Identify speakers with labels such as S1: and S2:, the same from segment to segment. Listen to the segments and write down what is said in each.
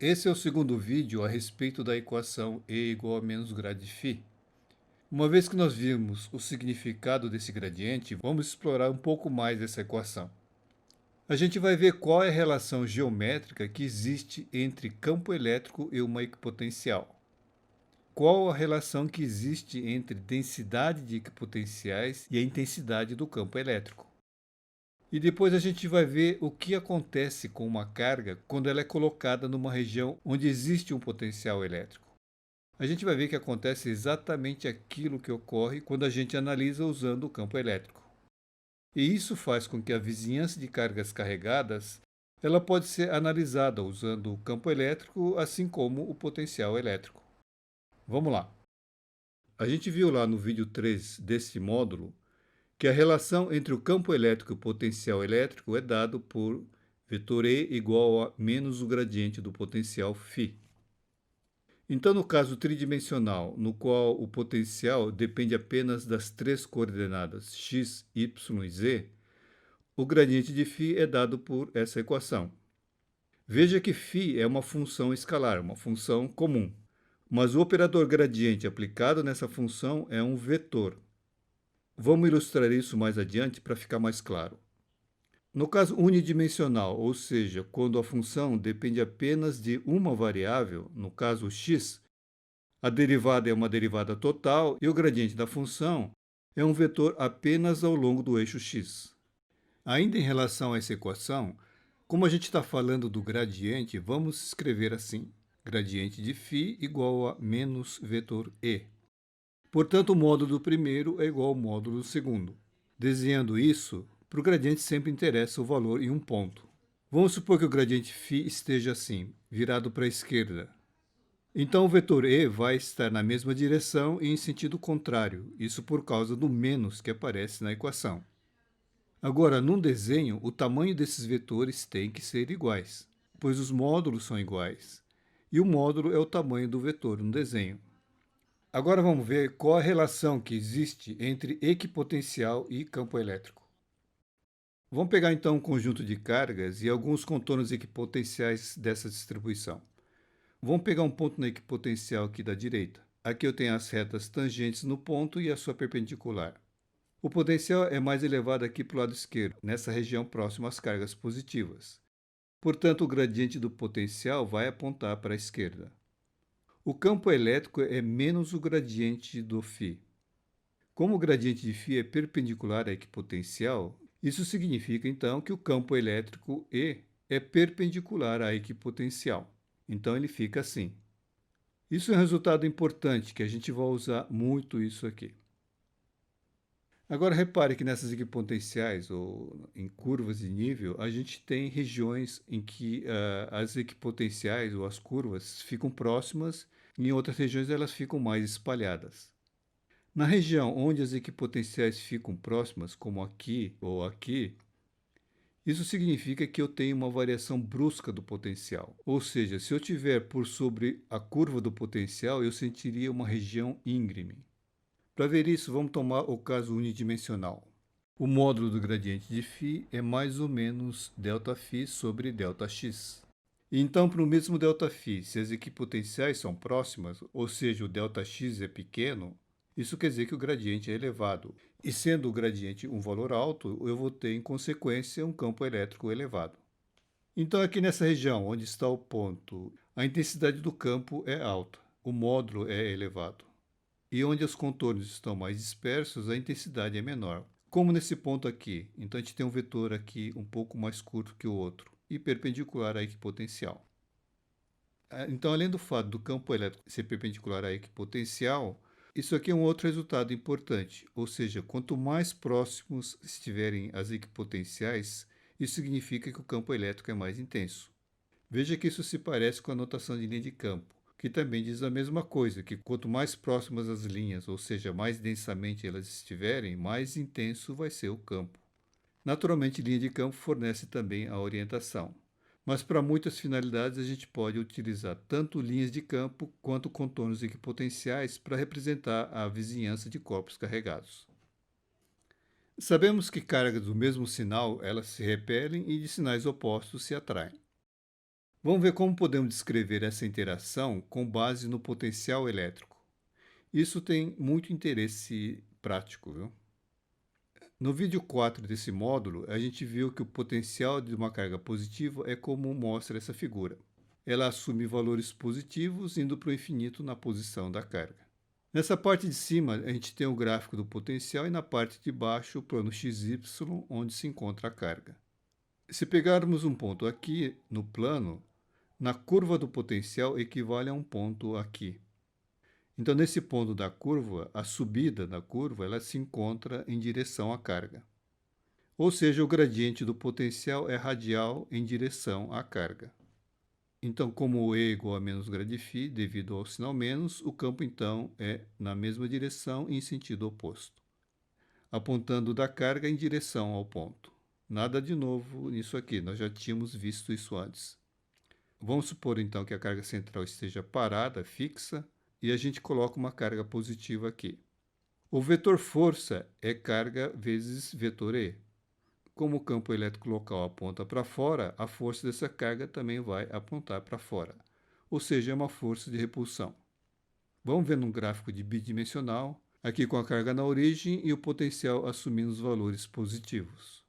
S1: Esse é o segundo vídeo a respeito da equação E igual a menos grade de φ. Uma vez que nós vimos o significado desse gradiente, vamos explorar um pouco mais essa equação. A gente vai ver qual é a relação geométrica que existe entre campo elétrico e uma equipotencial. Qual a relação que existe entre densidade de equipotenciais e a intensidade do campo elétrico. E depois a gente vai ver o que acontece com uma carga quando ela é colocada numa região onde existe um potencial elétrico. A gente vai ver que acontece exatamente aquilo que ocorre quando a gente analisa usando o campo elétrico. E isso faz com que a vizinhança de cargas carregadas ela pode ser analisada usando o campo elétrico, assim como o potencial elétrico. Vamos lá. A gente viu lá no vídeo 3 desse módulo que a relação entre o campo elétrico e o potencial elétrico é dado por vetor E igual a menos o gradiente do potencial φ. Então, no caso tridimensional, no qual o potencial depende apenas das três coordenadas x, y e z, o gradiente de φ é dado por essa equação. Veja que φ é uma função escalar, uma função comum, mas o operador gradiente aplicado nessa função é um vetor. Vamos ilustrar isso mais adiante para ficar mais claro. No caso unidimensional, ou seja, quando a função depende apenas de uma variável, no caso x, a derivada é uma derivada total e o gradiente da função é um vetor apenas ao longo do eixo x. Ainda em relação a essa equação, como a gente está falando do gradiente, vamos escrever assim: gradiente de φ igual a menos vetor E. Portanto, o módulo do primeiro é igual ao módulo do segundo. Desenhando isso, para o gradiente sempre interessa o valor em um ponto. Vamos supor que o gradiente φ esteja assim, virado para a esquerda. Então, o vetor E vai estar na mesma direção e em sentido contrário, isso por causa do menos que aparece na equação. Agora, num desenho, o tamanho desses vetores tem que ser iguais, pois os módulos são iguais, e o módulo é o tamanho do vetor no desenho. Agora vamos ver qual a relação que existe entre equipotencial e campo elétrico. Vamos pegar então um conjunto de cargas e alguns contornos equipotenciais dessa distribuição. Vamos pegar um ponto na equipotencial aqui da direita. Aqui eu tenho as retas tangentes no ponto e a sua perpendicular. O potencial é mais elevado aqui para o lado esquerdo, nessa região próxima às cargas positivas. Portanto, o gradiente do potencial vai apontar para a esquerda. O campo elétrico é menos o gradiente do φ. Como o gradiente de φ é perpendicular à equipotencial, isso significa então que o campo elétrico E é perpendicular à equipotencial. Então ele fica assim. Isso é um resultado importante, que a gente vai usar muito isso aqui. Agora repare que nessas equipotenciais, ou em curvas de nível, a gente tem regiões em que as equipotenciais ou as curvas ficam próximas e em outras regiões elas ficam mais espalhadas. Na região onde as equipotenciais ficam próximas, como aqui ou aqui, isso significa que eu tenho uma variação brusca do potencial. Ou seja, se eu estiver por sobre a curva do potencial, eu sentiria uma região íngreme. Para ver isso, vamos tomar o caso unidimensional. O módulo do gradiente de φ é mais ou menos Δφ sobre Δx. Então, para o mesmo Δφ, se as equipotenciais são próximas, ou seja, o Δx é pequeno, isso quer dizer que o gradiente é elevado. E sendo o gradiente um valor alto, eu vou ter, em consequência, um campo elétrico elevado. Então, aqui nessa região, onde está o ponto, a intensidade do campo é alta, o módulo é elevado. E onde os contornos estão mais dispersos, a intensidade é menor. Como nesse ponto aqui, então a gente tem um vetor aqui um pouco mais curto que o outro e perpendicular à equipotencial. Então, além do fato do campo elétrico ser perpendicular à equipotencial, isso aqui é um outro resultado importante, ou seja, quanto mais próximos estiverem as equipotenciais, isso significa que o campo elétrico é mais intenso. Veja que isso se parece com a notação de linha de campo, que também diz a mesma coisa, que quanto mais próximas as linhas, ou seja, mais densamente elas estiverem, mais intenso vai ser o campo. Naturalmente, linha de campo fornece também a orientação, mas para muitas finalidades a gente pode utilizar tanto linhas de campo quanto contornos equipotenciais para representar a vizinhança de corpos carregados. Sabemos que cargas do mesmo sinal elas se repelem e de sinais opostos se atraem. Vamos ver como podemos descrever essa interação com base no potencial elétrico. Isso tem muito interesse prático, viu? No vídeo 4 desse módulo, a gente viu que o potencial de uma carga positiva é como mostra essa figura. Ela assume valores positivos indo para o infinito na posição da carga. Nessa parte de cima, a gente tem o gráfico do potencial e na parte de baixo o plano XY, onde se encontra a carga. Se pegarmos um ponto aqui no plano, na curva do potencial equivale a um ponto aqui. Então, nesse ponto da curva, a subida da curva ela se encontra em direção à carga. Ou seja, o gradiente do potencial é radial em direção à carga. Então, como o E é igual a menos grade φ, devido ao sinal menos, o campo, então, é na mesma direção e em sentido oposto, apontando da carga em direção ao ponto. Nada de novo nisso aqui, nós já tínhamos visto isso antes. Vamos supor, então, que a carga central esteja parada, fixa, e a gente coloca uma carga positiva aqui. O vetor força é carga vezes vetor E. Como o campo elétrico local aponta para fora, a força dessa carga também vai apontar para fora, ou seja, é uma força de repulsão. Vamos ver num gráfico de bidimensional, aqui com a carga na origem e o potencial assumindo os valores positivos.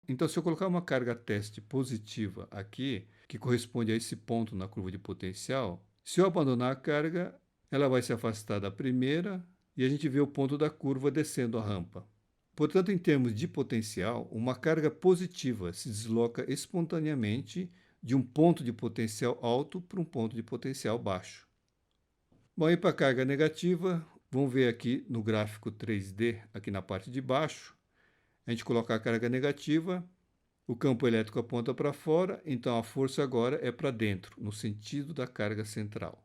S1: Então, se eu colocar uma carga teste positiva aqui, que corresponde a esse ponto na curva de potencial, se eu abandonar a carga, ela vai se afastar da primeira e a gente vê o ponto da curva descendo a rampa. Portanto, em termos de potencial, uma carga positiva se desloca espontaneamente de um ponto de potencial alto para um ponto de potencial baixo. Bom, e para a carga negativa, vamos ver aqui no gráfico 3D, aqui na parte de baixo, a gente coloca a carga negativa, o campo elétrico aponta para fora, então a força agora é para dentro, no sentido da carga central.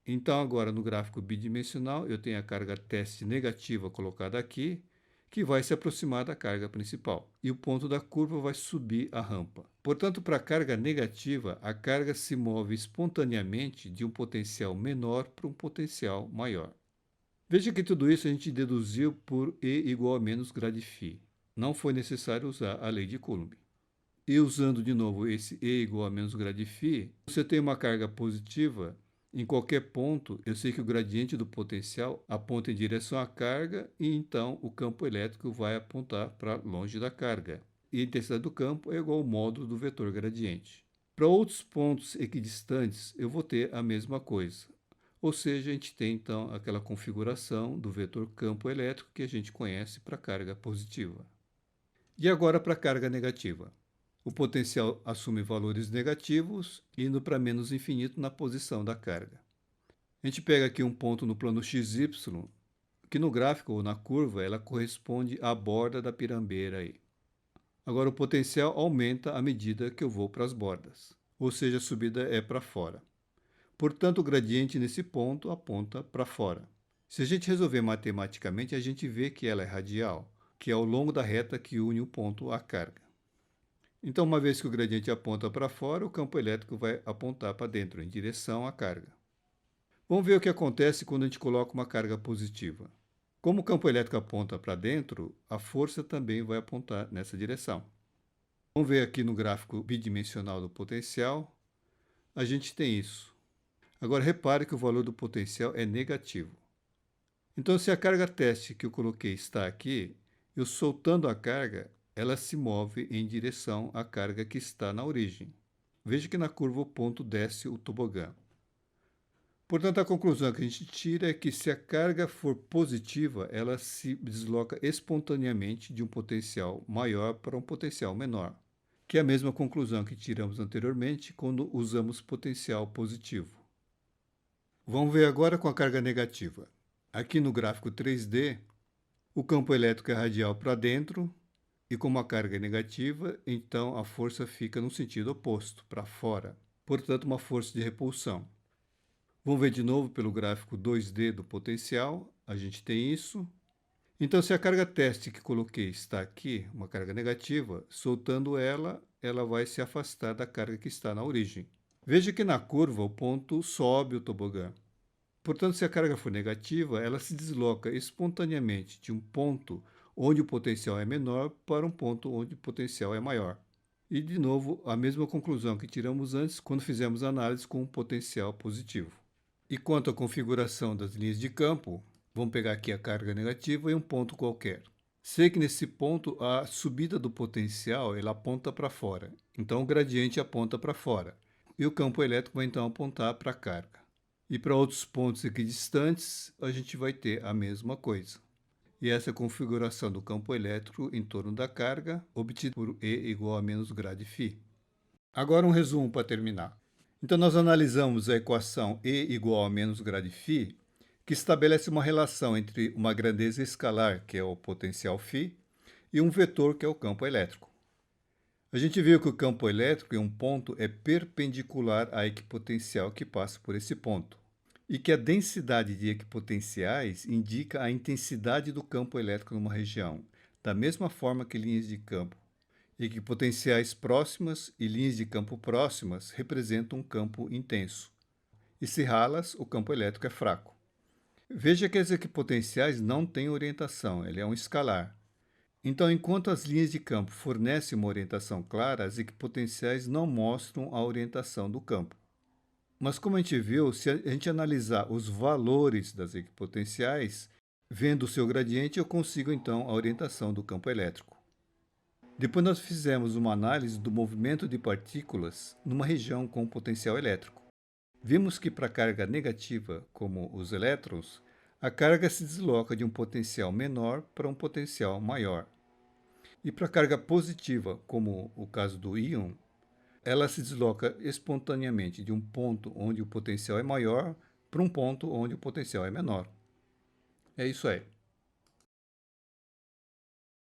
S1: Então, agora no gráfico bidimensional, eu tenho a carga teste negativa colocada aqui, que vai se aproximar da carga principal, e o ponto da curva vai subir a rampa. Portanto, para a carga negativa, a carga se move espontaneamente de um potencial menor para um potencial maior. Veja que tudo isso a gente deduziu por E igual a menos grade φ. Não foi necessário usar a lei de Coulomb. E usando de novo esse E igual a menos grade φ, você tem uma carga positiva. Em qualquer ponto, eu sei que o gradiente do potencial aponta em direção à carga e então o campo elétrico vai apontar para longe da carga. E a intensidade do campo é igual ao módulo do vetor gradiente. Para outros pontos equidistantes, eu vou ter a mesma coisa. Ou seja, a gente tem então aquela configuração do vetor campo elétrico que a gente conhece para carga positiva. E agora para carga negativa. O potencial assume valores negativos, indo para menos infinito na posição da carga. A gente pega aqui um ponto no plano XY, que no gráfico ou na curva ela corresponde à borda da pirambeira aí. Agora o potencial aumenta à medida que eu vou para as bordas, ou seja, a subida é para fora. Portanto, o gradiente nesse ponto aponta para fora. Se a gente resolver matematicamente, a gente vê que ela é radial, que é ao longo da reta que une o ponto à carga. Então, uma vez que o gradiente aponta para fora, o campo elétrico vai apontar para dentro, em direção à carga. Vamos ver o que acontece quando a gente coloca uma carga positiva. Como o campo elétrico aponta para dentro, a força também vai apontar nessa direção. Vamos ver aqui no gráfico bidimensional do potencial, a gente tem isso. Agora, repare que o valor do potencial é negativo. Então, se a carga teste que eu coloquei está aqui, eu soltando a carga, ela se move em direção à carga que está na origem. Veja que na curva o ponto desce o tobogã. Portanto, a conclusão que a gente tira é que se a carga for positiva, ela se desloca espontaneamente de um potencial maior para um potencial menor, que é a mesma conclusão que tiramos anteriormente quando usamos potencial positivo. Vamos ver agora com a carga negativa. Aqui no gráfico 3D, o campo elétrico é radial para dentro, e como a carga é negativa, então a força fica no sentido oposto, para fora. Portanto, uma força de repulsão. Vamos ver de novo pelo gráfico 2D do potencial, a gente tem isso. Então, se a carga teste que coloquei está aqui, uma carga negativa, soltando ela, ela vai se afastar da carga que está na origem. Veja que na curva o ponto sobe o tobogã. Portanto, se a carga for negativa, ela se desloca espontaneamente de um ponto onde o potencial é menor para um ponto onde o potencial é maior. E, de novo, a mesma conclusão que tiramos antes quando fizemos a análise com um potencial positivo. E quanto à configuração das linhas de campo, vamos pegar aqui a carga negativa e um ponto qualquer. Sei que nesse ponto a subida do potencial ela aponta para fora, então o gradiente aponta para fora. E o campo elétrico vai então apontar para a carga. E para outros pontos equidistantes, a gente vai ter a mesma coisa. E essa é a configuração do campo elétrico em torno da carga, obtida por E igual a menos grade φ. Agora um resumo para terminar. Então nós analisamos a equação E igual a menos grade φ, que estabelece uma relação entre uma grandeza escalar, que é o potencial φ, e um vetor, que é o campo elétrico. A gente viu que o campo elétrico em um ponto é perpendicular à equipotencial que passa por esse ponto, e que a densidade de equipotenciais indica a intensidade do campo elétrico numa região, da mesma forma que linhas de campo. Equipotenciais próximas e linhas de campo próximas representam um campo intenso, e se ralas, o campo elétrico é fraco. Veja que as equipotenciais não têm orientação, ele é um escalar. Então, enquanto as linhas de campo fornecem uma orientação clara, as equipotenciais não mostram a orientação do campo. Mas como a gente viu, se a gente analisar os valores das equipotenciais, vendo o seu gradiente, eu consigo então a orientação do campo elétrico. Depois nós fizemos uma análise do movimento de partículas numa região com potencial elétrico. Vimos que para carga negativa, como os elétrons, a carga se desloca de um potencial menor para um potencial maior. E para carga positiva, como o caso do íon, ela se desloca espontaneamente de um ponto onde o potencial é maior para um ponto onde o potencial é menor. É isso aí.